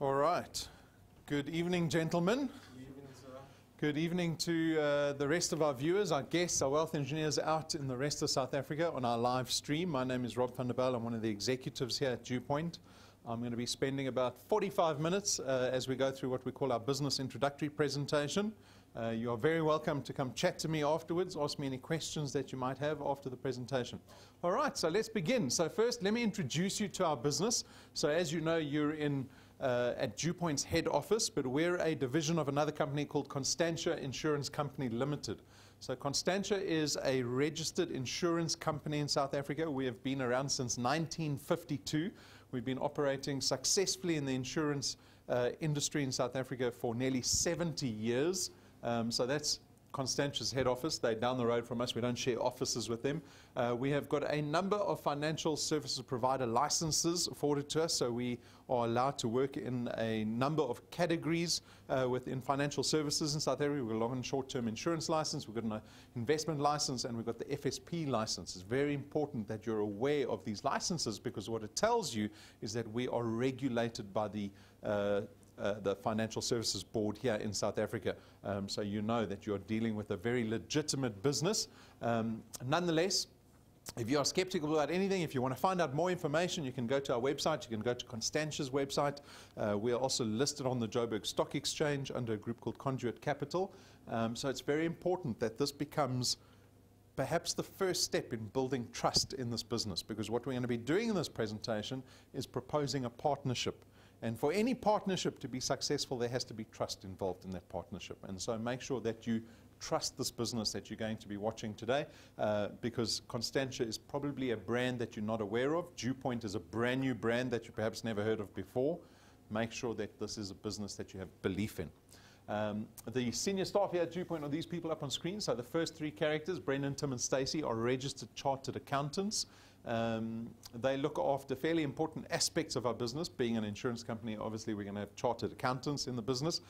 All right. Good evening, gentlemen. Good evening, sir. Good evening to the rest of our viewers, our guests, our wealth engineers out in the rest of South Africa on our live stream. My name is Rob van der Bijl. I'm one of the executives here at DuePoint. I'm going to be spending about 45 minutes as we go through what we call our business introductory presentation. You are very welcome to come chat to me afterwards, ask me any questions that you might have after the presentation. All right, so let's begin. So first, let me introduce you to our business. So as you know, you're in at DuePoint's head office, but we're a division of another company called Constantia Insurance Company Limited. So Constantia is a registered insurance company in South Africa. We have been around since 1952. We've been operating successfully in the insurance industry in South Africa for nearly 70 years. So that's Constantia's head office. They're down the road from us. We don't share offices with them. We have got a number of financial services provider licenses afforded to us, so we are allowed to work in a number of categories within financial services in South Africa. We've got a long and short-term insurance license, we've got an investment license, and we've got the FSP license. It's very important that you're aware of these licenses, because what it tells you is that we are regulated by the Financial Services Board here in South Africa. So you know that you're dealing with a very legitimate business. Nonetheless, if you are skeptical about anything, if you want to find out more information, you can go to our website. You can go to Constantia's website. We are also listed on the Joburg Stock Exchange under a group called Conduit Capital. So it's very important that this becomes perhaps the first step in building trust in this business, because what we're going to be doing in this presentation is proposing a partnership. And for any partnership to be successful, there has to be trust involved in that partnership. And so make sure that you trust this business that you're going to be watching today, because Constantia is probably a brand that you're not aware of. DuePoint is a brand new brand that you perhaps never heard of before. Make sure that this is a business that you have belief in. The senior staff here at DuePoint are these people up on screen. So the first three characters, Brendan, Tim, and Stacey, are registered chartered accountants. They look after fairly important aspects of our business. Being an insurance company, obviously we're going to have chartered accountants in the business.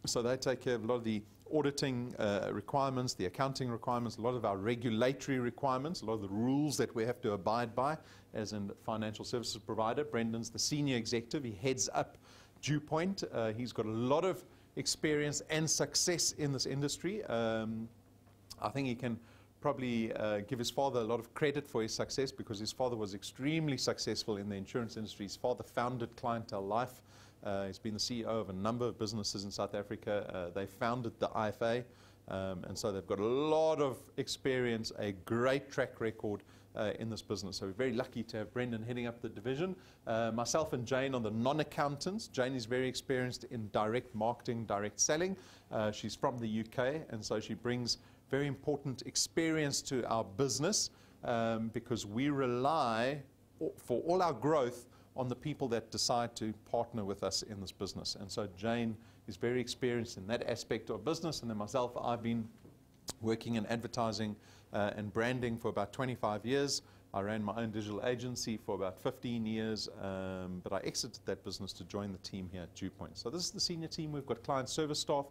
So they take care of a lot of the auditing requirements, the accounting requirements, a lot of our regulatory requirements, a lot of the rules that we have to abide by as a financial services provider. Brendan's the senior executive. He heads up DuePoint. He's got a lot of experience and success in this industry. I think he can probably give his father a lot of credit for his success, because his father was extremely successful in the insurance industry. His father founded Clientele Life. He's been the CEO of a number of businesses in South Africa. They founded the IFA, and so they've got a lot of experience, a great track record in this business. So we're very lucky to have Brendan heading up the division. Myself and Jane are the non-accountants. Jane is very experienced in direct marketing, direct selling. She's from the UK, and so she brings very important experience to our business, because we rely for all our growth on the people that decide to partner with us in this business. And so Jane is very experienced in that aspect of business. And then myself, I've been working in advertising and branding for about 25 years. I ran my own digital agency for about 15 years, but I exited that business to join the team here at DuePoint. So this is the senior team. We've got client service staff.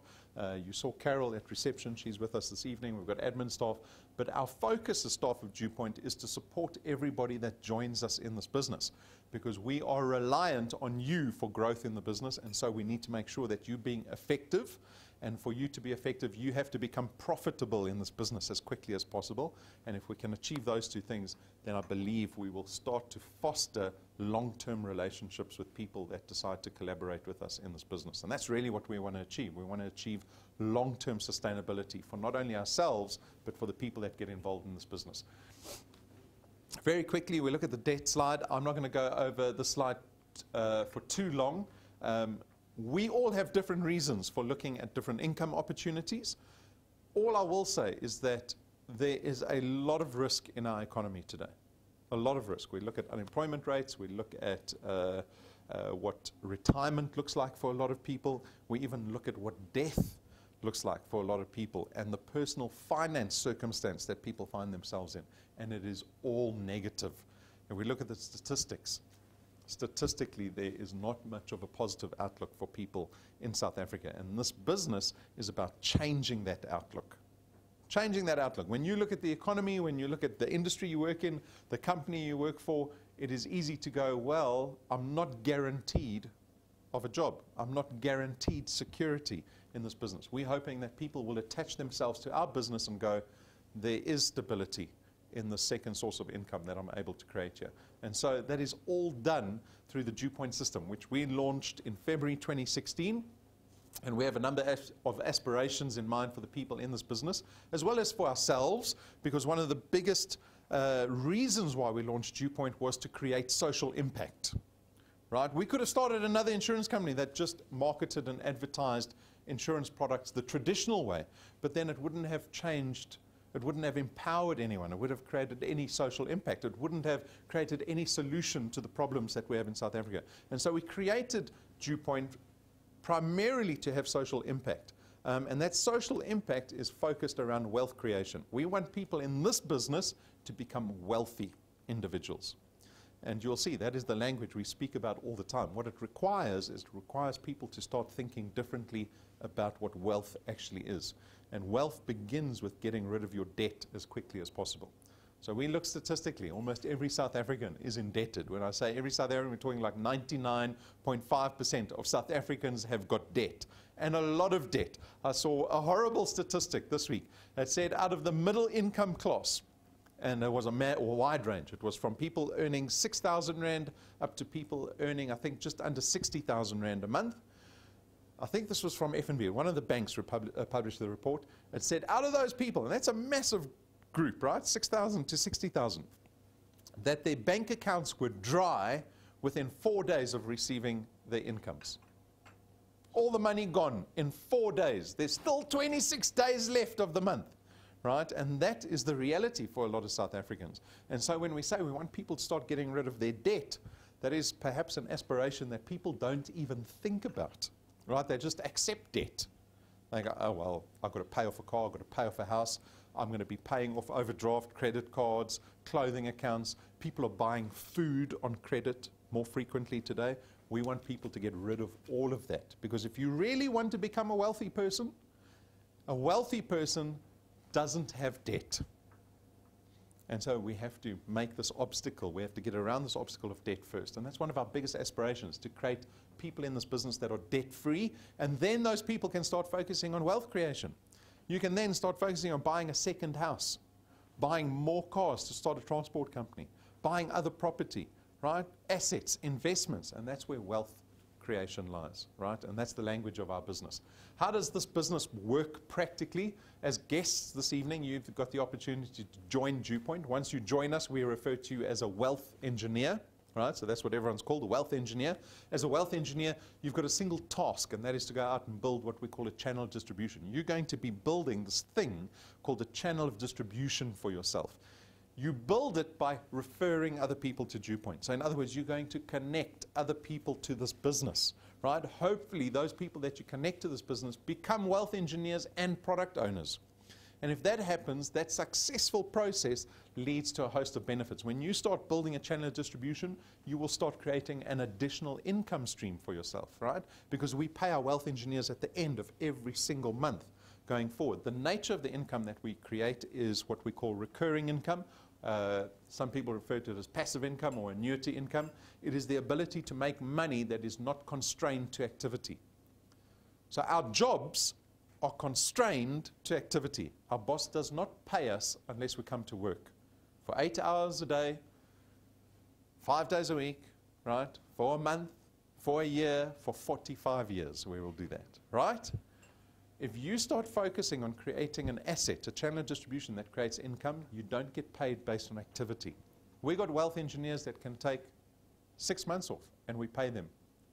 You saw Carol at reception. She's with us this evening. We've got admin staff. But our focus as staff of DuePoint is to support everybody that joins us in this business, because we are reliant on you for growth in the business, and so we need to make sure that you're being effective. And for you to be effective, you have to become profitable in this business as quickly as possible. And if we can achieve those two things, then I believe we will start to foster long-term relationships with people that decide to collaborate with us in this business. And that's really what we want to achieve. We want to achieve long-term sustainability for not only ourselves, but for the people that get involved in this business. Very quickly, we look at the debt slide. I'm not going to go over the slide for too long. We all have different reasons for looking at different income opportunities. All I will say is that there is a lot of risk in our economy today. A lot of risk. We look at unemployment rates. We look at what retirement looks like for a lot of people. We even look at what death looks like for a lot of people, and the personal finance circumstance that people find themselves in. And it is all negative. And we look at the statistics. Statistically, there is not much of a positive outlook for people in South Africa. And this business is about changing that outlook. Changing that outlook. When you look at the economy, when you look at the industry you work in, the company you work for, it is easy to go, well, I'm not guaranteed of a job. I'm not guaranteed security in this business. We're hoping that people will attach themselves to our business and go, there is stability in the second source of income that I'm able to create here. And so that is all done through the DuePoint system, which we launched in February 2016. And we have a number of aspirations in mind for the people in this business, as well as for ourselves, because one of the biggest reasons why we launched DuePoint was to create social impact. Right? We could have started another insurance company that just marketed and advertised insurance products the traditional way, but then it wouldn't have changed. It wouldn't have empowered anyone. It would have created any social impact. It wouldn't have created any solution to the problems that we have in South Africa. And so we created DuePoint primarily to have social impact. And that social impact is focused around wealth creation. We want people in this business to become wealthy individuals. And you'll see that is the language we speak about all the time. What it requires is it requires people to start thinking differently about what wealth actually is. And wealth begins with getting rid of your debt as quickly as possible. So we look statistically, almost every South African is indebted. When I say every South African, we're talking like 99.5% of South Africans have got debt, and a lot of debt. I saw a horrible statistic this week that said out of the middle income class, and there was a wide range. It was from people earning 6,000 Rand up to people earning, I think, just under 60,000 Rand a month. I think this was from FNB. One of the banks published the report. It said out of those people, and that's a massive group, right, 6,000 to 60,000, that their bank accounts were dry within 4 days of receiving their incomes. All the money gone in 4 days. There's still 26 days left of the month. Right? And that is the reality for a lot of South Africans. And so when we say we want people to start getting rid of their debt, that is perhaps an aspiration that people don't even think about. Right? They just accept debt. They go, oh, well, I've got to pay off a car, I've got to pay off a house, I'm going to be paying off overdraft, credit cards, clothing accounts. People are buying food on credit more frequently today. We want people to get rid of all of that. Because if you really want to become a wealthy person doesn't have debt. And so we have to make this obstacle. We have to get around this obstacle of debt first. And that's one of our biggest aspirations, to create people in this business that are debt-free. And then those people can start focusing on wealth creation. You can then start focusing on buying a second house, buying more cars to start a transport company, buying other property, right? Assets, investments. And that's where wealth creation lies, right? And that's the language of our business. How does this business work practically? As guests this evening, you've got the opportunity to join DuePoint. Once you join us, we refer to you as a wealth engineer, right? So that's what everyone's called, a wealth engineer. As a wealth engineer, you've got a single task, and that is to go out and build what we call a channel of distribution. You're going to be building this thing called a channel of distribution for yourself. You build it by referring other people to DuePoint. So in other words, you're going to connect other people to this business, right? Hopefully those people that you connect to this business become wealth engineers and product owners. And if that happens, that successful process leads to a host of benefits. When you start building a channel of distribution, you will start creating an additional income stream for yourself, right? Because we pay our wealth engineers at the end of every single month going forward. The nature of the income that we create is what we call recurring income. Some people refer to it as passive income or annuity income. It is the ability to make money that is not constrained to activity. So our jobs are constrained to activity. Our boss does not pay us unless we come to work for 8 hours a day, 5 days a week, right? For a month, for a year, for 45 years we will do that, right? If you start focusing on creating an asset, a channel of distribution that creates income, you don't get paid based on activity. We got wealth engineers that can take 6 months off and we pay them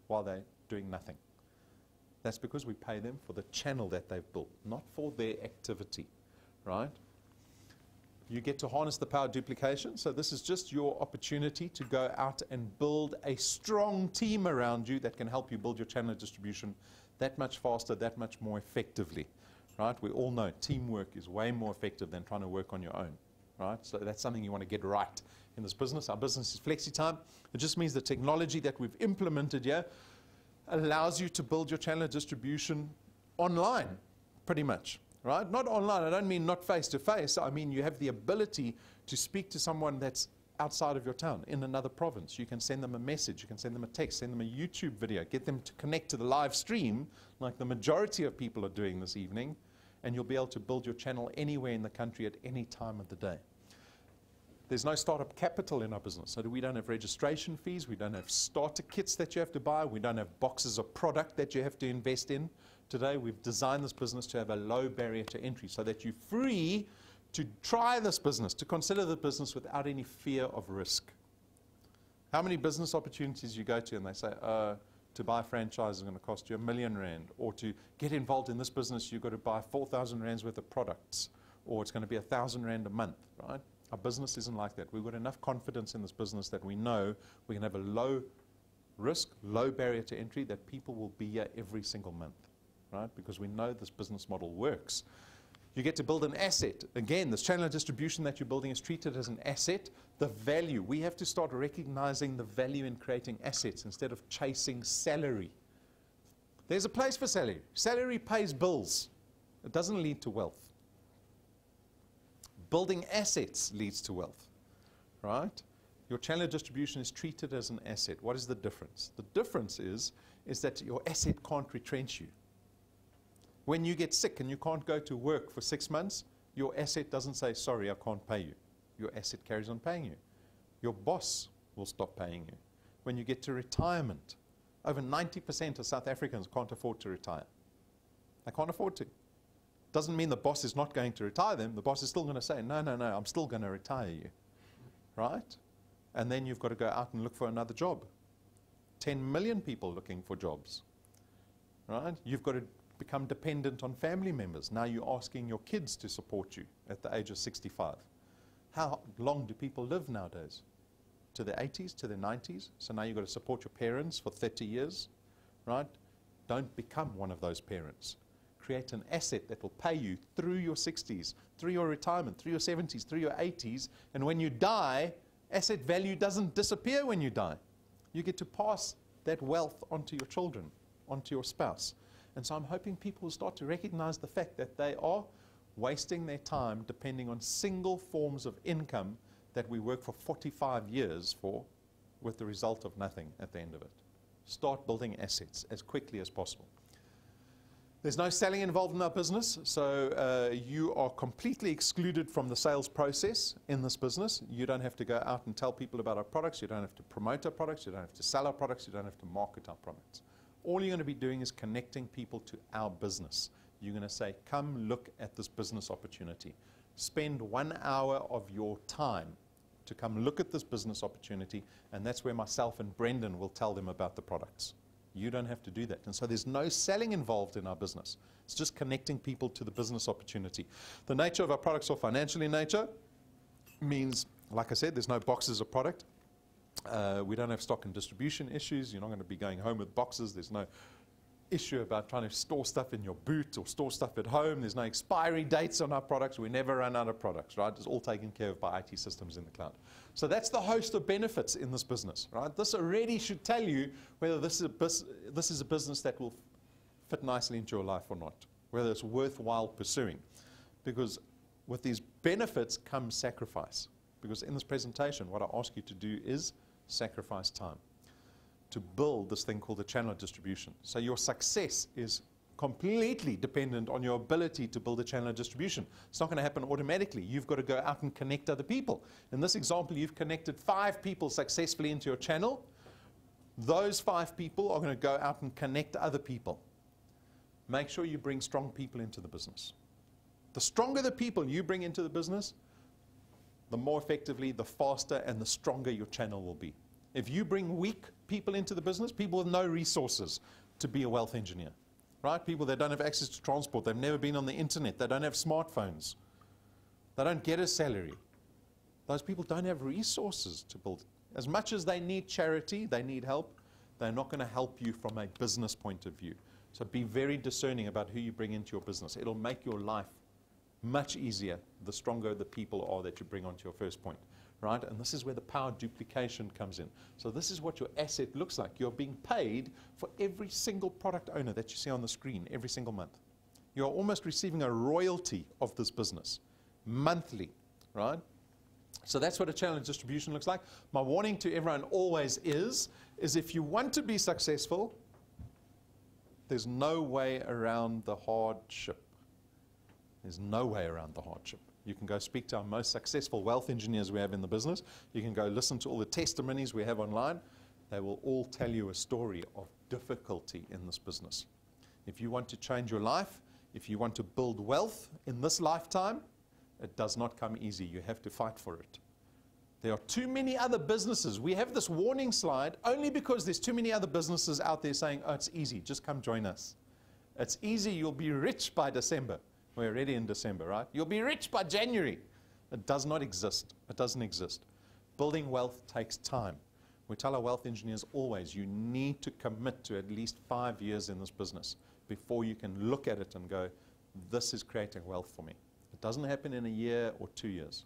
while they're doing nothing. That's because we pay them for the channel that they've built, not for their activity, right? You get to harness the power of duplication. So this is just your opportunity to go out and build a strong team around you that can help you build your channel of distribution that much faster, that much more effectively, right? We all know teamwork is way more effective than trying to work on your own, right? So that's something you want to get right in this business. Our business is flexi-time. It just means the technology that we've implemented here allows you to build your channel of distribution online, pretty much, right? Not online, I don't mean not face-to-face. I mean you have the ability to speak to someone that's outside of your town, in another province. You can send them a message, you can send them a text, send them a YouTube video, get them to connect to the live stream like the majority of people are doing this evening, and you'll be able to build your channel anywhere in the country at any time of the day. There's no startup capital in our business, so we don't have registration fees, we don't have starter kits that you have to buy, we don't have boxes of product that you have to invest in. Today we've designed this business to have a low barrier to entry so that you're free to try this business, to consider the business without any fear of risk. How many business opportunities you go to and they say, to buy a franchise is going to cost you R1 million, or to get involved in this business you've got to buy 4,000 rands worth of products, or it's going to be 1,000 rand a month, right? Our business isn't like that. We've got enough confidence in this business that we know we can have a low risk, low barrier to entry, that people will be here every single month, right? Because we know this business model works. You get to build an asset. Again, this channel of distribution that you're building is treated as an asset. The value, we have to start recognizing the value in creating assets instead of chasing salary. There's a place for salary. Salary pays bills. It doesn't lead to wealth. Building assets leads to wealth, right? Your channel of distribution is treated as an asset. What is the difference? The difference is that your asset can't retrench you. When you get sick and you can't go to work for 6 months, your asset doesn't say, sorry, I can't pay you. Your asset carries on paying you. Your boss will stop paying you. When you get to retirement, over 90% of South Africans can't afford to retire. They can't afford to. Doesn't mean the boss is not going to retire them. The boss is still going to say, no, I'm still going to retire you, right? And then you've got to go out and look for another job. 10 million people looking for jobs, right? You've got to become dependent on family members. Now you're asking your kids to support you at the age of 65. How long do people live nowadays? To their 80s, to their 90s? So now you've got to support your parents for 30 years, right? Don't become one of those parents. Create an asset that will pay you through your 60s, through your retirement, through your 70s, through your 80s, and when you die, asset value doesn't disappear when you die. You get to pass that wealth onto your children, onto your spouse. And so I'm hoping people will start to recognize the fact that they are wasting their time depending on single forms of income that we work for 45 years for, with the result of nothing at the end of it. Start building assets as quickly as possible. There's no selling involved in our business, so you are completely excluded from the sales process in this business. You don't have to go out and tell people about our products. You don't have to promote our products. You don't have to sell our products. You don't have to market our products. All you're going to be doing is connecting people to our business. You're going to say, come look at this business opportunity. Spend 1 hour of your time to come look at this business opportunity, and that's where myself and Brendan will tell them about the products. You don't have to do that. And so there's no selling involved in our business. It's just connecting people to the business opportunity. The nature of our products or financial in nature means, like I said, there's no boxes of product. We don't have stock and distribution issues. You're not going to be going home with boxes. There's no issue about trying to store stuff in your boot or store stuff at home. There's no expiry dates on our products. We never run out of products, right? It's all taken care of by IT systems in the cloud. So that's the host of benefits in this business, right? This already should tell you whether this is a business that will fit nicely into your life or not, whether it's worthwhile pursuing. Because with these benefits comes sacrifice. Because in this presentation, what I ask you to do is sacrifice time to build this thing called the channel of distribution. So your success is completely dependent on your ability to build a channel of distribution. It's not going to happen automatically. You've got to go out and connect other people. In this example, you've connected 5 people successfully into your channel. Those 5 people are going to go out and connect other people. Make sure you bring strong people into the business. The stronger the people you bring into the business, the more effectively, the faster, and the stronger your channel will be. If you bring weak people into the business, people with no resources to be a wealth engineer, right? People that don't have access to transport, they've never been on the internet, they don't have smartphones, they don't get a salary. Those people don't have resources to build. As much as they need charity, they need help, they're not going to help you from a business point of view. So be very discerning about who you bring into your business. It'll make your life much easier the stronger the people are that you bring onto your first point. Right? And this is where the power duplication comes in. So this is what your asset looks like. You're being paid for every single product owner that you see on the screen every single month. You're almost receiving a royalty of this business monthly, right? So that's what a channel distribution looks like. My warning to everyone always is if you want to be successful, there's no way around the hardship. There's no way around the hardship. You can go speak to our most successful wealth engineers we have in the business. You can go listen to all the testimonies we have online. They will all tell you a story of difficulty in this business. If you want to change your life, if you want to build wealth in this lifetime, it does not come easy. You have to fight for it. There are too many other businesses. We have this warning slide only because there's too many other businesses out there saying, oh, it's easy, just come join us. It's easy, you'll be rich by December. We're already in December, right? You'll be rich by January. It does not exist. It doesn't exist. Building wealth takes time. We tell our wealth engineers always, you need to commit to at least 5 years in this business before you can look at it and go, this is creating wealth for me. It doesn't happen in a year or 2 years.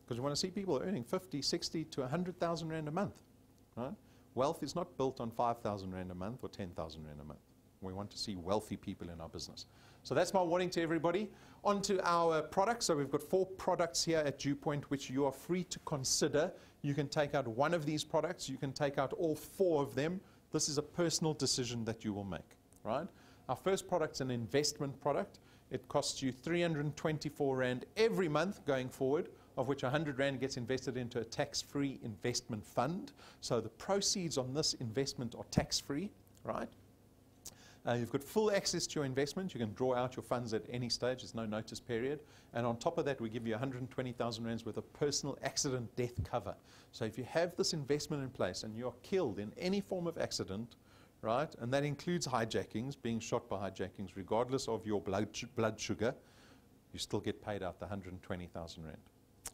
Because you want to see people earning 50, 60 to 100,000 Rand a month. Right? Wealth is not built on 5,000 Rand a month or 10,000 Rand a month. We want to see wealthy people in our business. So that's my warning to everybody. On to our products. So we've got 4 products here at DuePoint which you are free to consider. You can take out one of these products. You can take out all 4 of them. This is a personal decision that you will make. Right? Our first product is an investment product. It costs you 324 Rand every month going forward, of which 100 Rand gets invested into a tax-free investment fund. So the proceeds on this investment are tax-free, right? You've got full access to your investment. You can draw out your funds at any stage. There's no notice period. And on top of that, we give you 120,000 Rands worth of personal accident death cover. So if you have this investment in place and you're killed in any form of accident, right, and that includes hijackings, being shot by hijackings, regardless of your blood sugar, you still get paid out the 120,000 Rand.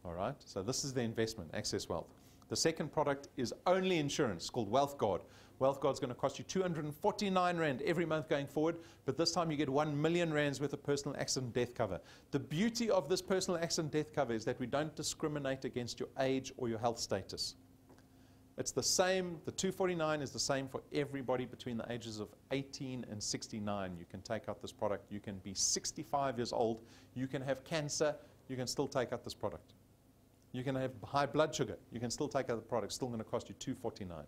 All right, so this is the investment, Access Wealth. The second product is only insurance. It's called Wealth Guard. Wealth Guard is going to cost you 249 Rand every month going forward, but this time you get 1 million Rands worth of personal accident death cover. The beauty of this personal accident death cover is that we don't discriminate against your age or your health status. It's the same, the 249 is the same for everybody between the ages of 18 and 69. You can take out this product. You can be 65 years old. You can have cancer. You can still take out this product. You can have high blood sugar. You can still take out the product. It's still going to cost you 249.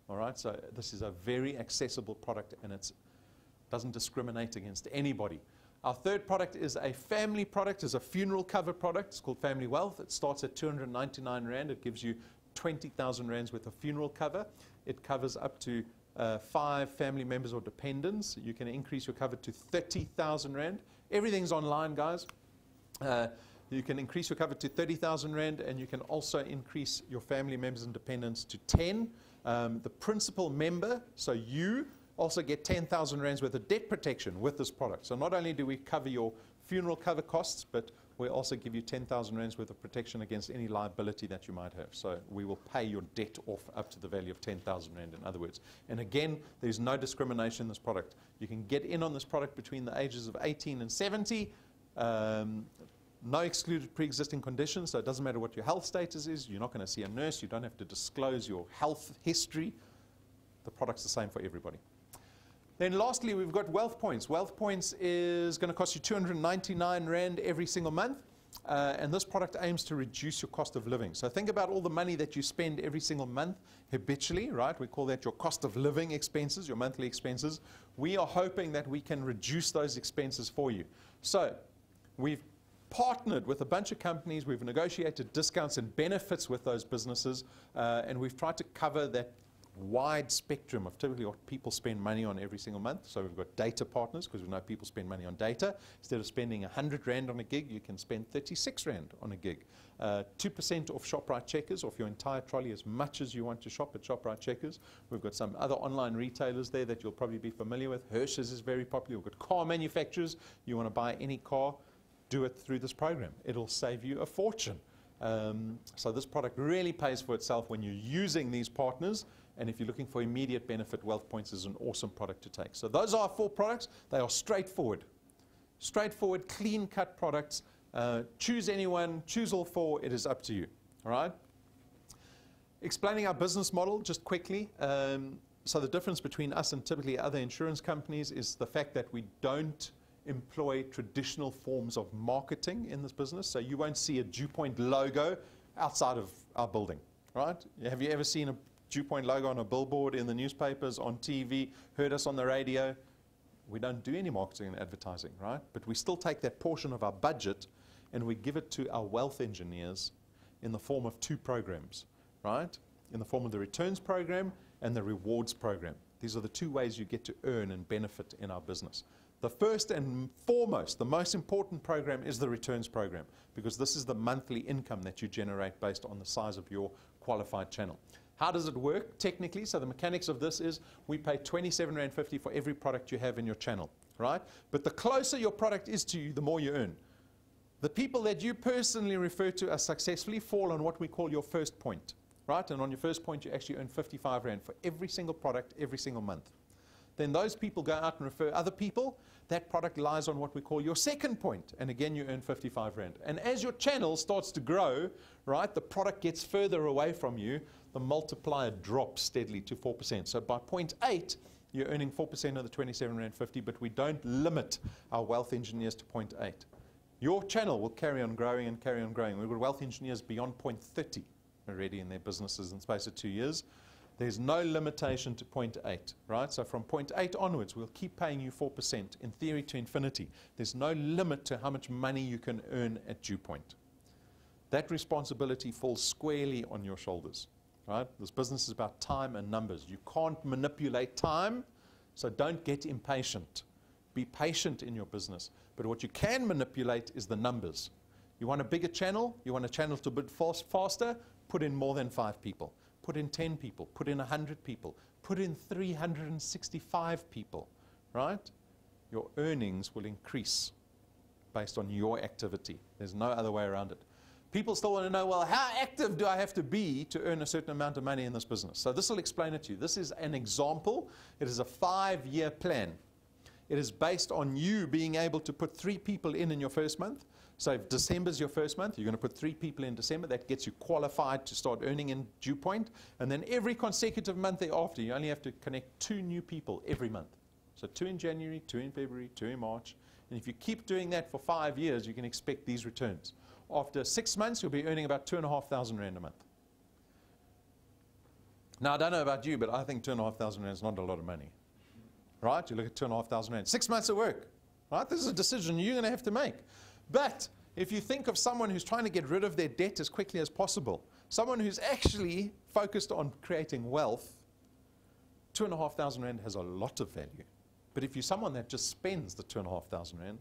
All right, so this is a very accessible product and it doesn't discriminate against anybody. Our third product is a family product. It's a funeral cover product. It's called Family Wealth. It starts at 299 Rand. It gives you 20,000 Rands worth of funeral cover. It covers up to 5 family members or dependents. You can increase your cover to 30,000 Rand. Everything's online, guys. You can increase your cover to 30,000 Rand, and you can also increase your family members and dependents to 10. The principal member, so you also get 10,000 Rands worth of debt protection with this product. So not only do we cover your funeral cover costs, but we also give you 10,000 Rands worth of protection against any liability that you might have. So we will pay your debt off up to the value of 10,000 Rand, in other words. And again, there's no discrimination in this product. You can get in on this product between the ages of 18 and 70. No excluded pre-existing conditions, so it doesn't matter what your health status is. You're not going to see a nurse. You don't have to disclose your health history. The product's the same for everybody. Then lastly, we've got Wealth Points. Wealth Points is going to cost you 299 Rand every single month. And this product aims to reduce your cost of living. So think about all the money that you spend every single month habitually, right? We call that your cost of living expenses, your monthly expenses. We are hoping that we can reduce those expenses for you. So we've partnered with a bunch of companies. We've negotiated discounts and benefits with those businesses, and we've tried to cover that wide spectrum of typically what people spend money on every single month. So we've got data partners, because we know people spend money on data. Instead of spending 100 Rand on a gig, you can spend 36 Rand on a gig. 2% off ShopRite Checkers, off your entire trolley, as much as you want to shop at ShopRite Checkers. We've got some other online retailers there that you'll probably be familiar with. Hershey's is very popular. We've got car manufacturers. You want to buy any car, do it through this program. It'll save you a fortune. So this product really pays for itself when you're using these partners. And if you're looking for immediate benefit, Wealth Points is an awesome product to take. So those are our 4 products. They are straightforward. Straightforward, clean-cut products. Choose anyone, choose all 4. It is up to you. All right? Explaining our business model just quickly. So the difference between us and typically other insurance companies is the fact that we don't employ traditional forms of marketing in this business. So you won't see a DuePoint logo outside of our building, right? Have you ever seen a DuePoint logo on a billboard, in the newspapers, on TV, heard us on the radio? We don't do any marketing and advertising, right? But we still take that portion of our budget and we give it to our wealth engineers in the form of two programs, right? In the form of the returns program and the rewards program. These are the two ways you get to earn and benefit in our business. The first and foremost, the most important program is the returns program, because this is the monthly income that you generate based on the size of your qualified channel. How does it work technically? So the mechanics of this is we pay £27.50 for every product you have in your channel, right? But the closer your product is to you, the more you earn. The people that you personally refer to as successfully fall on what we call your first point, right? And on your first point, you actually earn 55 Rand for every single product, every single month. Then those people go out and refer other people. That product lies on what we call your second point. And again, you earn 55 Rand. And as your channel starts to grow, right, the product gets further away from you, the multiplier drops steadily to 4%. So by point 8, you're earning 4% of the 27.50 Rand, but we don't limit our wealth engineers to point 8. Your channel will carry on growing and carry on growing. We've got wealth engineers beyond point 30 already in their businesses in the space of 2 years. There's no limitation to point 8, right? So from point 8 onwards, we'll keep paying you 4%, in theory to infinity. There's no limit to how much money you can earn at DuePoint. That responsibility falls squarely on your shoulders, right? This business is about time and numbers. You can't manipulate time, so don't get impatient. Be patient in your business. But what you can manipulate is the numbers. You want a bigger channel? You want a channel to bid faster? Put in more than 5 people. Put in 10 people, put in 100 people, put in 365 people, right? Your earnings will increase based on your activity. There's no other way around it. People still want to know, well, how active do I have to be to earn a certain amount of money in this business? So this will explain it to you. This is an example. It is a 5-year plan. It is based on you being able to put 3 people in your first month. So if December's your first month, you're going to put 3 people in December. That gets you qualified to start earning in DuePoint. And then every consecutive month thereafter, you only have to connect 2 new people every month. So 2 in January, 2 in February, 2 in March. And if you keep doing that for 5 years, you can expect these returns. After 6 months, you'll be earning about 2,500 Rand a month. Now, I don't know about you, but I think 2,500 Rand is not a lot of money. Right? You look at 2,500 Rand. 6 months of work. Right? This is a decision you're going to have to make. But if you think of someone who's trying to get rid of their debt as quickly as possible, someone who's actually focused on creating wealth, 2,500 Rand has a lot of value. But if you're someone that just spends the 2,500 Rand,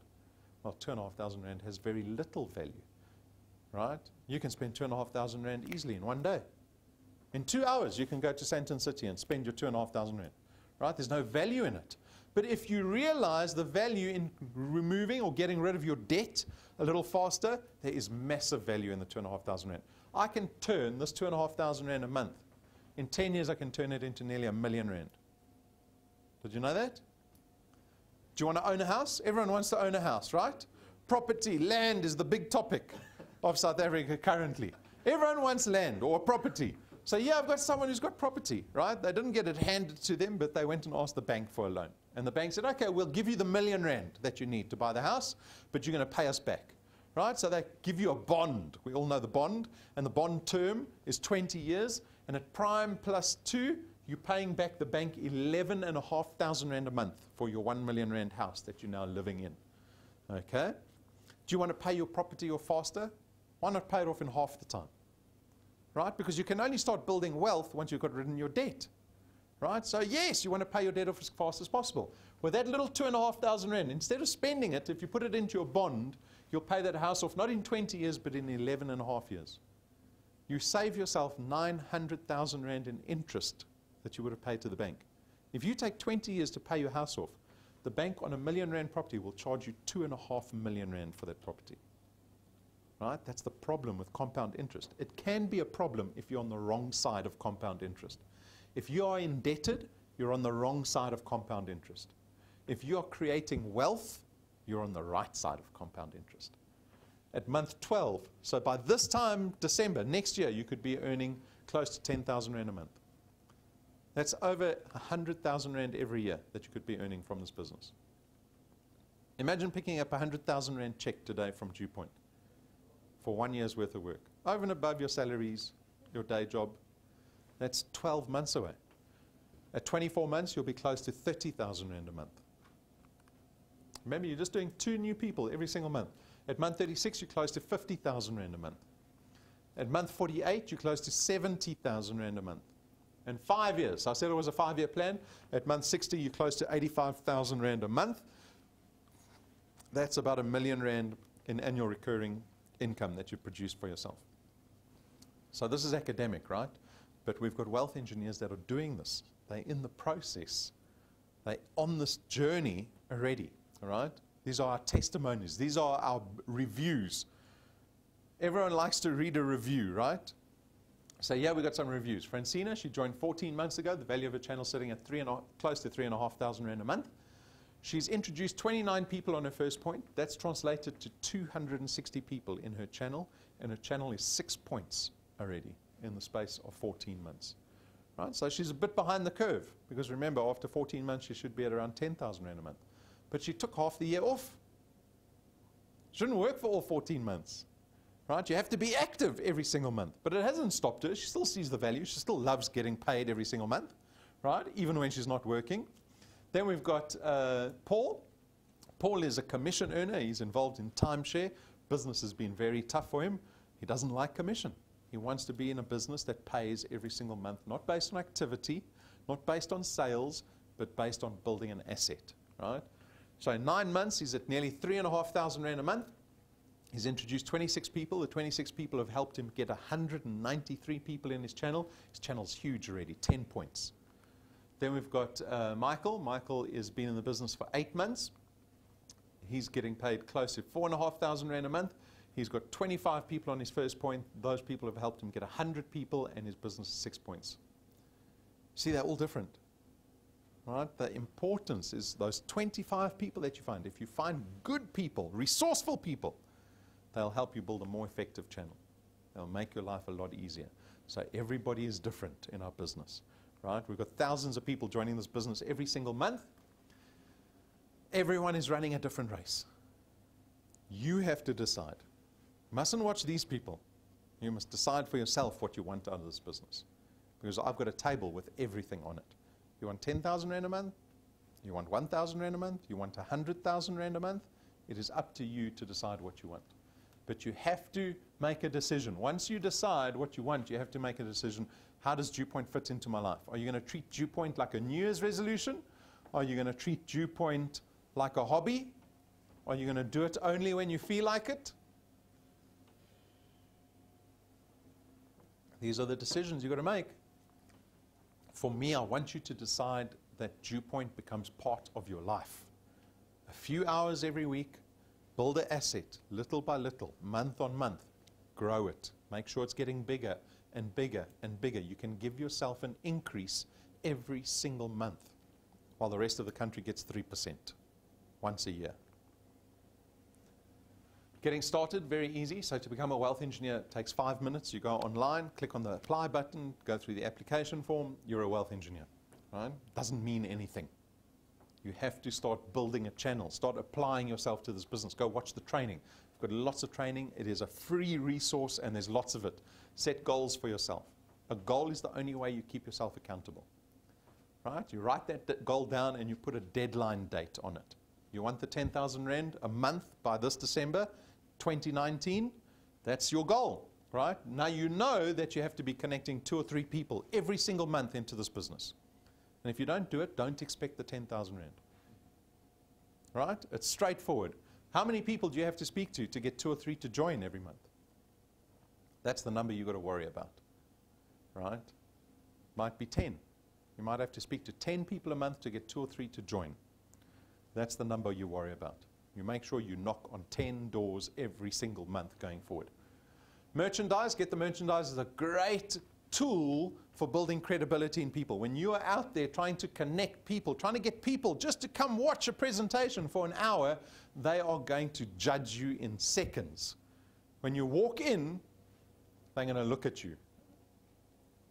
well, 2,500 Rand has very little value. Right? You can spend 2,500 Rand easily in one day. In 2 hours, you can go to Sandton City and spend your 2,500 Rand. Right? There's no value in it. But if you realize the value in removing or getting rid of your debt a little faster, there is massive value in the 2,500 Rand. I can turn this 2,500 Rand a month. In 10 years, I can turn it into nearly R1,000,000. Did you know that? Do you want to own a house? Everyone wants to own a house, right? Property, land is the big topic of South Africa currently. Everyone wants land or property. So yeah, I've got someone who's got property, right? They didn't get it handed to them, but they went and asked the bank for a loan. And the bank said, okay, we'll give you the R1,000,000 Rand that you need to buy the house, but you're going to pay us back, right? So they give you a bond. We all know the bond. And the bond term is 20 years. And at prime plus 2, you're paying back the bank 11,500 Rand a month for your R1,000,000 Rand house that you're now living in. Okay? Do you want to pay your property off faster? Why not pay it off in half the time? Right? Because you can only start building wealth once you've got rid of your debt. Right? So yes, you want to pay your debt off as fast as possible. With that little 2,500 Rand, instead of spending it, if you put it into your bond, you'll pay that house off not in 20 years, but in 11.5 years. You save yourself 900,000 Rand in interest that you would have paid to the bank. If you take 20 years to pay your house off, the bank on a R1,000,000 Rand property will charge you 2.5 million Rand for that property. Right? That's the problem with compound interest. It can be a problem if you're on the wrong side of compound interest. If you are indebted, you're on the wrong side of compound interest. If you are creating wealth, you're on the right side of compound interest. At month 12, so by this time, December, next year, you could be earning close to 10,000 Rand a month. That's over 100,000 Rand every year that you could be earning from this business. Imagine picking up a 100,000 Rand check today from DuePoint for 1 year's worth of work. Over and above your salaries, your day job, that's 12 months away. At 24 months, you'll be close to 30,000 Rand a month. Remember, you're just doing 2 new people every single month. At month 36, you're close to 50,000 Rand a month. At month 48, you're close to 70,000 Rand a month. In 5 years, I said it was a 5-year plan. At month 60, you're close to 85,000 Rand a month. That's about R1 million in annual recurring income that you produce for yourself. So this is academic, right? But we've got wealth engineers that are doing this. They're in the process. They're on this journey already, all right? These are our testimonies. These are our reviews. Everyone likes to read a review, right? So yeah, we got some reviews. Francina, she joined 14 months ago. The value of her channel sitting at close to 3,500 Rand a month. She's introduced 29 people on her first point. That's translated to 260 people in her channel, and her channel is 6 points already in the space of 14 months. Right? So she's a bit behind the curve, because remember, after 14 months, she should be at around 10,000 Rand a month. But she took half the year off. Shouldn't work for all 14 months. Right? You have to be active every single month. But it hasn't stopped her. She still sees the value. She still loves getting paid every single month, right? Even when she's not working. Then we've got Paul. Paul is a commission earner. He's involved in timeshare. Business has been very tough for him. He doesn't like commission. He wants to be in a business that pays every single month, not based on activity, not based on sales, but based on building an asset, right? So in 9 months, he's at nearly 3,500 Rand a month. He's introduced 26 people. The 26 people have helped him get 193 people in his channel. His channel's huge already, 10 points. Then we've got Michael. Michael has been in the business for 8 months. He's getting paid close to 4,500 Rand a month. He's got 25 people on his first point. Those people have helped him get 100 people, and his business is 6 points. See, they're all different. Right? The importance is those 25 people that you find. If you find good people, resourceful people, they'll help you build a more effective channel. They'll make your life a lot easier. So everybody is different in our business. Right? We've got thousands of people joining this business every single month. Everyone is running a different race. You have to decide. Mustn't watch these people. You must decide for yourself what you want out of this business. Because I've got a table with everything on it. You want 10,000 Rand a month? You want 1,000 Rand a month? You want 100,000 Rand a month? It is up to you to decide what you want. But you have to make a decision. Once you decide what you want, you have to make a decision. How does DuePoint fit into my life? Are you going to treat DuePoint like a New Year's resolution? Are you going to treat DuePoint like a hobby? Are you going to do it only when you feel like it? These are the decisions you've got to make. For me, I want you to decide that DuePoint becomes part of your life. A few hours every week, build an asset, little by little, month on month. Grow it. Make sure it's getting bigger and bigger and bigger. You can give yourself an increase every single month, while the rest of the country gets 3% once a year. Getting started, very easy. So to become a wealth engineer takes 5 minutes. You go online, click on the apply button, go through the application form, you're a wealth engineer. Right? Doesn't mean anything. You have to start building a channel, start applying yourself to this business. Go watch the training. We've got lots of training. It is a free resource, and there's lots of it. Set goals for yourself. A goal is the only way you keep yourself accountable. Right? You write that goal down and you put a deadline date on it. You want the 10,000 Rand a month by this December 2019, that's your goal, right? Now you know that you have to be connecting 2 or 3 people every single month into this business. And if you don't do it, don't expect the 10,000 Rand. Right? It's straightforward. How many people do you have to speak to get 2 or 3 to join every month? That's the number you've got to worry about. Right? Might be 10. You might have to speak to 10 people a month to get 2 or 3 to join. That's the number you worry about. You make sure you knock on 10 doors every single month going forward. Merchandise, get the merchandise is a great tool for building credibility in people. When you are out there trying to connect people, trying to get people just to come watch a presentation for an hour, they are going to judge you in seconds. When you walk in, they're going to look at you.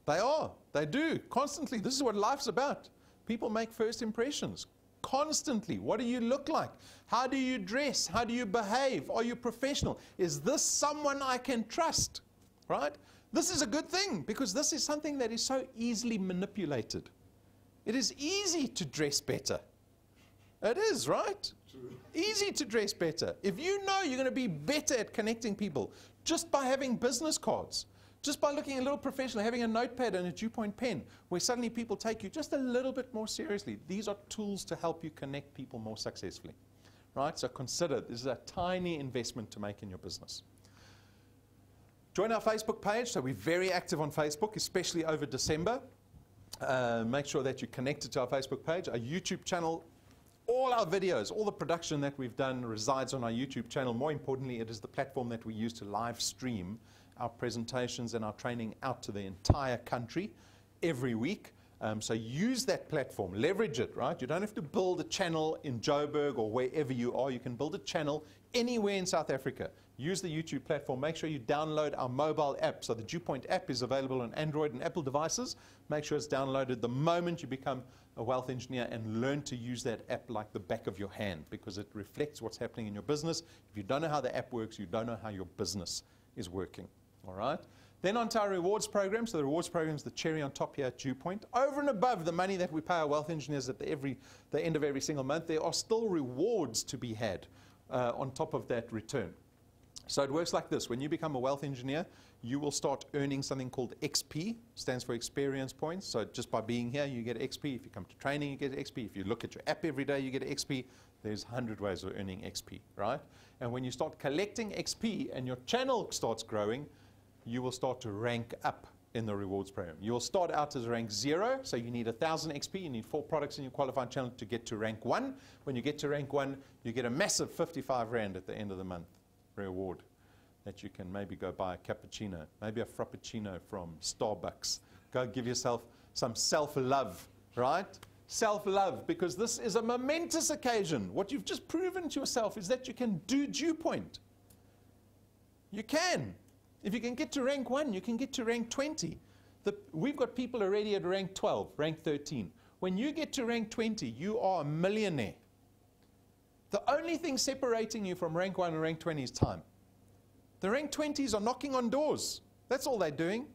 They do, constantly. This is what life's about. People make first impressions. constantly. What do you look like? How do you dress? How do you behave? Are you professional? Is this someone I can trust? Right? This is a good thing because this is something that is so easily manipulated. It is easy to dress better. It is, right? True. Easy to dress better. If you know you're going to be better at connecting people just by having business cards, just by looking a little professional, having a notepad and a DuePoint pen, where suddenly people take you just a little bit more seriously. These are tools to help you connect people more successfully. Right? So consider this is a tiny investment to make in your business. Join our Facebook page. So we're very active on Facebook, especially over December. Make sure that you're connected to our Facebook page. Our YouTube channel, all our videos, all the production that we've done resides on our YouTube channel. More importantly, it is the platform that we use to live stream our presentations and our training out to the entire country every week. So use that platform, leverage it, right? You don't have to build a channel in Joburg or wherever you are. You can build a channel anywhere in South Africa. Use the YouTube platform. Make sure you download our mobile app. So the DuePoint app is available on Android and Apple devices. Make sure it's downloaded the moment you become a wealth engineer and learn to use that app like the back of your hand because it reflects what's happening in your business. If you don't know how the app works, you don't know how your business is working. All right? Then on to our rewards program. So the rewards program is the cherry on top here at DuePoint. Over and above the money that we pay our wealth engineers at the end of every single month, there are still rewards to be had on top of that return. So it works like this. When you become a wealth engineer, you will start earning something called XP, stands for experience points. So just by being here, you get XP. If you come to training, you get XP. If you look at your app every day, you get XP. There's 100 ways of earning XP, right? And when you start collecting XP and your channel starts growing, you will start to rank up in the rewards program. You will start out as rank 0, so you need 1,000 XP. You need 4 products in your qualified channel to get to rank 1. When you get to rank 1, you get a massive 55 Rand at the end of the month reward that you can maybe go buy a cappuccino, maybe a frappuccino from Starbucks. Go give yourself some self-love, right? Self-love, because this is a momentous occasion. What you've just proven to yourself is that you can do DuePoint. You can. If you can get to rank 1, you can get to rank 20. We've got people already at rank 12, rank 13. When you get to rank 20, you are a millionaire. The only thing separating you from rank 1 and rank 20 is time. The rank 20s are knocking on doors. That's all they're doing.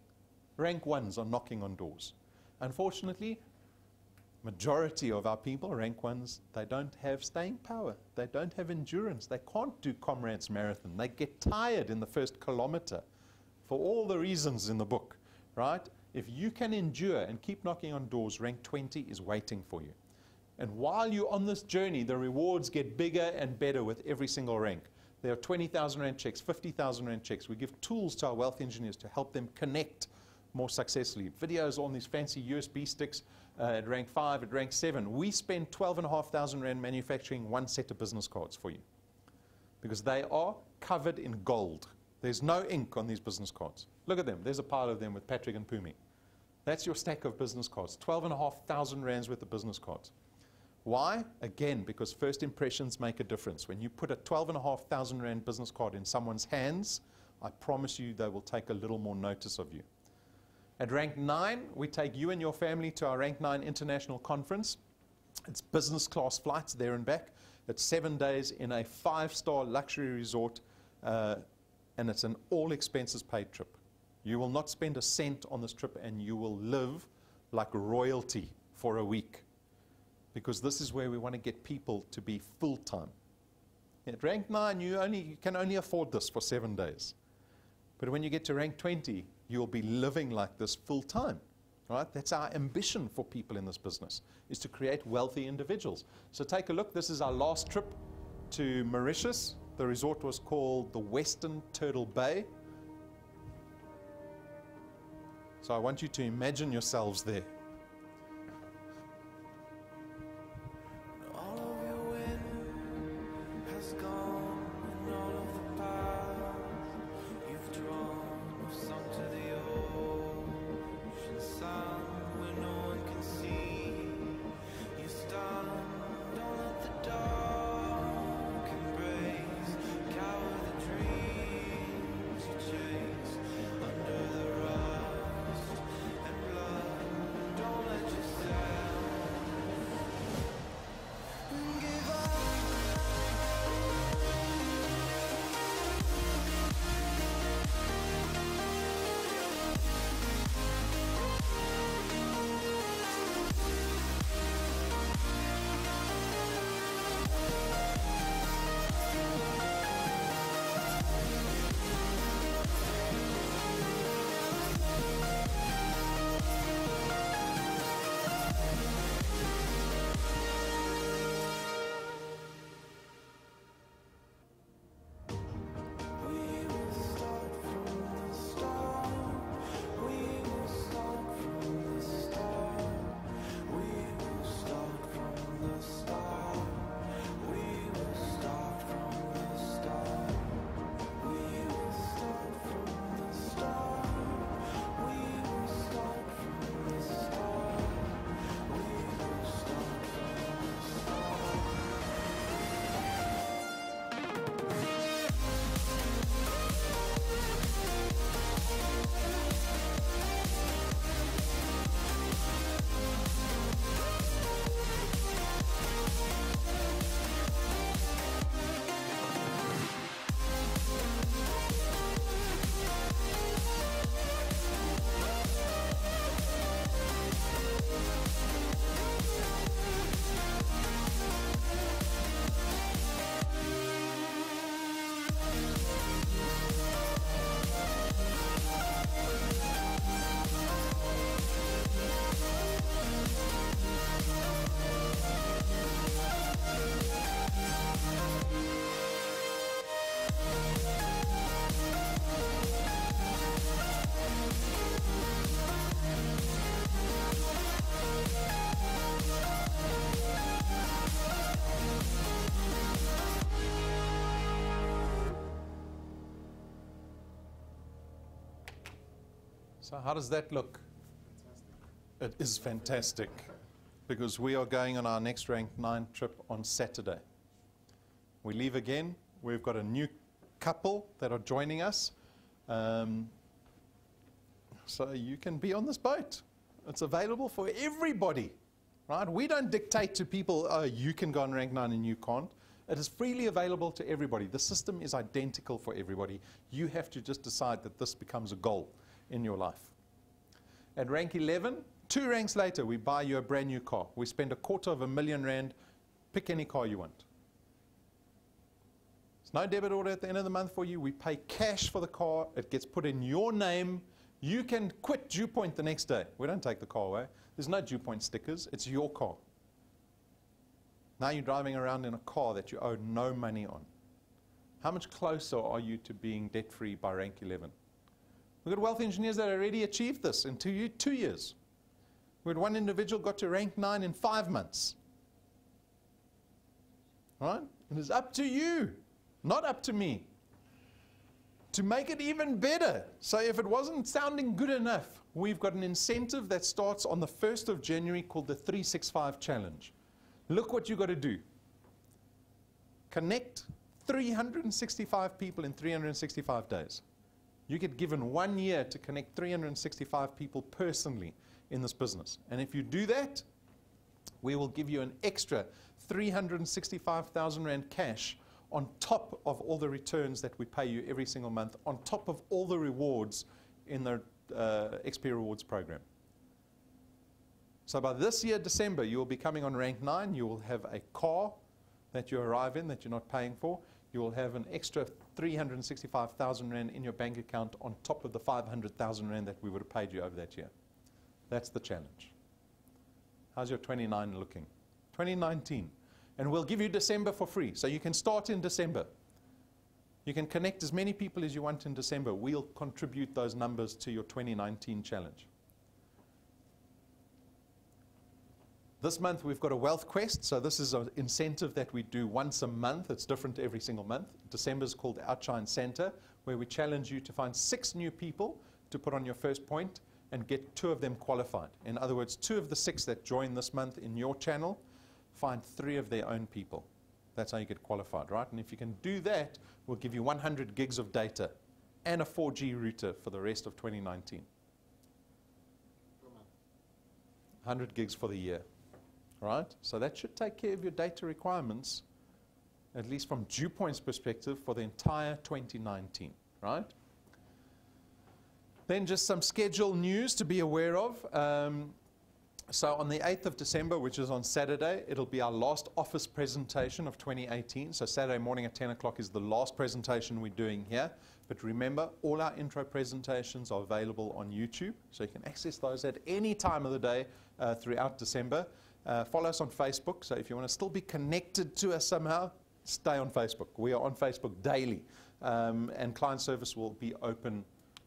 Rank 1s are knocking on doors. Unfortunately, majority of our people, rank 1s, they don't have staying power. They don't have endurance. They can't do Comrades Marathon. They get tired in the first kilometer for all the reasons in the book, right? If you can endure and keep knocking on doors, rank 20 is waiting for you. And while you're on this journey, the rewards get bigger and better with every single rank. There are 20,000 Rand checks, 50,000 Rand checks. We give tools to our wealth engineers to help them connect more successfully. Videos on these fancy USB sticks at rank 5, at rank 7. We spend 12,500 Rand manufacturing 1 set of business cards for you because they are covered in gold. There's no ink on these business cards. Look at them. There's a pile of them with Patrick and Pumi. That's your stack of business cards. 12,500 Rands worth of business cards. Why? Again, because first impressions make a difference. When you put a 12,500 Rand business card in someone's hands, I promise you they will take a little more notice of you. At rank 9, we take you and your family to our rank 9 international conference. It's business class flights there and back. It's 7 days in a 5-star luxury resort, and it's an all expenses paid trip. You will not spend a cent on this trip, and you will live like royalty for a week. Because this is where we want to get people to be full-time. At rank 9, you can only afford this for 7 days. But when you get to rank 20, you'll be living like this full-time. Right? That's our ambition for people in this business, is to create wealthy individuals. So take a look. This is our last trip to Mauritius. The resort was called the Western Turtle Bay. So I want you to imagine yourselves there. So how does that look? Fantastic. It is fantastic, because we are going on our next Rank 9 trip on Saturday. We leave again. We've got a new couple that are joining us. So you can be on this boat. It's available for everybody, right? We don't dictate to people, oh, you can go on Rank 9 and you can't. It is freely available to everybody. The system is identical for everybody. You have to just decide that this becomes a goal in your life. At Rank 11, 2 ranks later, we buy you a brand new car. We spend R250,000. Pick any car you want. There's no debit order at the end of the month for you. We pay cash for the car. It gets put in your name. You can quit DuePoint the next day. We don't take the car away. There's no DuePoint stickers. It's your car. Now you're driving around in a car that you owe no money on. How much closer are you to being debt-free by Rank 11? We've got wealth engineers that already achieved this in 2 years. We had one individual got to Rank 9 in 5 months. All right? It is up to you, not up to me, to make it even better. So if it wasn't sounding good enough, we've got an incentive that starts on the 1st of January called the 365 Challenge. Look what you've got to do. Connect 365 people in 365 days. You get given 1 year to connect 365 people personally in this business. And if you do that, we will give you an extra 365,000 Rand cash on top of all the returns that we pay you every single month, on top of all the rewards in the XP Rewards program. So by this year, December, you will be coming on Rank 9. You will have a car that you arrive in that you're not paying for. You will have an extra 365,000 Rand in your bank account on top of the 500,000 Rand that we would have paid you over that year. That's the challenge. How's your 29 looking? 2019. And we'll give you December for free. So you can start in December. You can connect as many people as you want in December. We'll contribute those numbers to your 2019 challenge. This month we've got a wealth quest. So this is an incentive that we do once a month. It's different every single month. December is called Outshine Santa, where we challenge you to find 6 new people to put on your first point and get 2 of them qualified. In other words, 2 of the 6 that join this month in your channel, find 3 of their own people. That's how you get qualified, right? And if you can do that, we'll give you 100 gigs of data and a 4G router for the rest of 2019. 100 gigs for the year, right? So that should take care of your data requirements, at least from DuePoint's perspective, for the entire 2019, right? Then just some schedule news to be aware of. So on the 8th of December, which is on Saturday, it'll be our last office presentation of 2018. So Saturday morning at 10 o'clock is the last presentation we're doing here. But remember, all our intro presentations are available on YouTube. So you can access those at any time of the day throughout December. Follow us on Facebook. So if you want to still be connected to us somehow, stay on Facebook. We are on Facebook daily. And client service will be open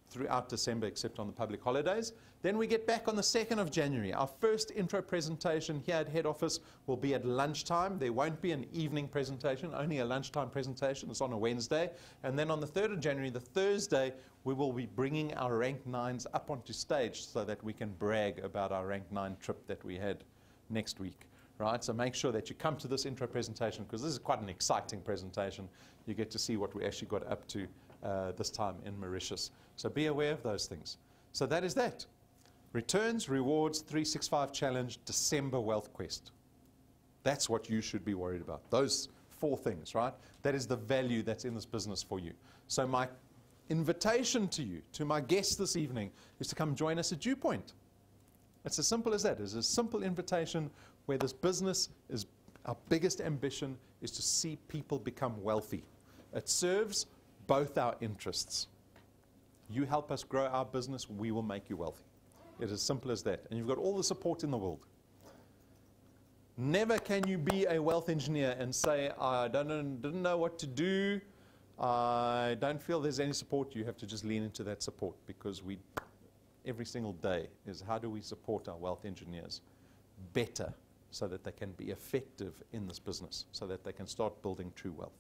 throughout December except on the public holidays. Then we get back on the 2nd of January. Our first intro presentation here at head office will be at lunchtime. There won't be an evening presentation, only a lunchtime presentation. It's on a Wednesday. And then on the 3rd of January, the Thursday, we will be bringing our Rank 9s up onto stage so that we can brag about our Rank 9 trip that we had next week. Right? So make sure that you come to this intro presentation, because this is quite an exciting presentation. You get to see what we actually got up to this time in Mauritius. So be aware of those things. So that is that. Returns, rewards, 365 challenge, December wealth quest. That's what you should be worried about. Those 4 things, right? That is the value that's in this business for you. So my invitation to you, to my guests this evening, is to come join us at DuePoint. It's as simple as that. It's a simple invitation where this business is, our biggest ambition is to see people become wealthy. It serves both our interests. You help us grow our business, we will make you wealthy. It's as simple as that. And you've got all the support in the world. Never can you be a wealth engineer and say, I didn't know what to do, I don't feel there's any support. You have to just lean into that support, because every single day is how do we support our wealth engineers better so that they can be effective in this business, so that they can start building true wealth.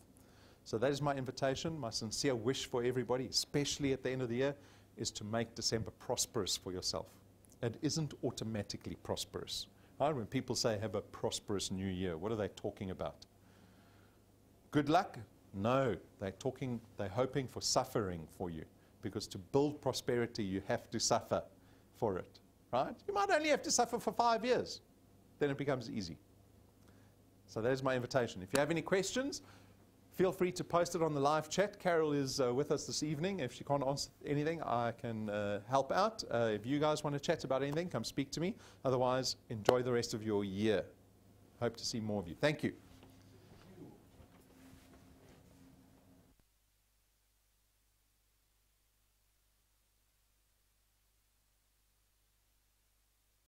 So that is my invitation, my sincere wish for everybody, especially at the end of the year, is to make December prosperous for yourself. It isn't automatically prosperous. Right? When people say have a prosperous new year, what are they talking about? Good luck? No, they're hoping for suffering for you, because to build prosperity, you have to suffer for it, right? You might only have to suffer for 5 years. Then it becomes easy. So there's my invitation. If you have any questions, feel free to post it on the live chat. Carol is with us this evening. If she can't answer anything, I can help out. If you guys want to chat about anything, come speak to me. Otherwise, enjoy the rest of your year. Hope to see more of you. Thank you.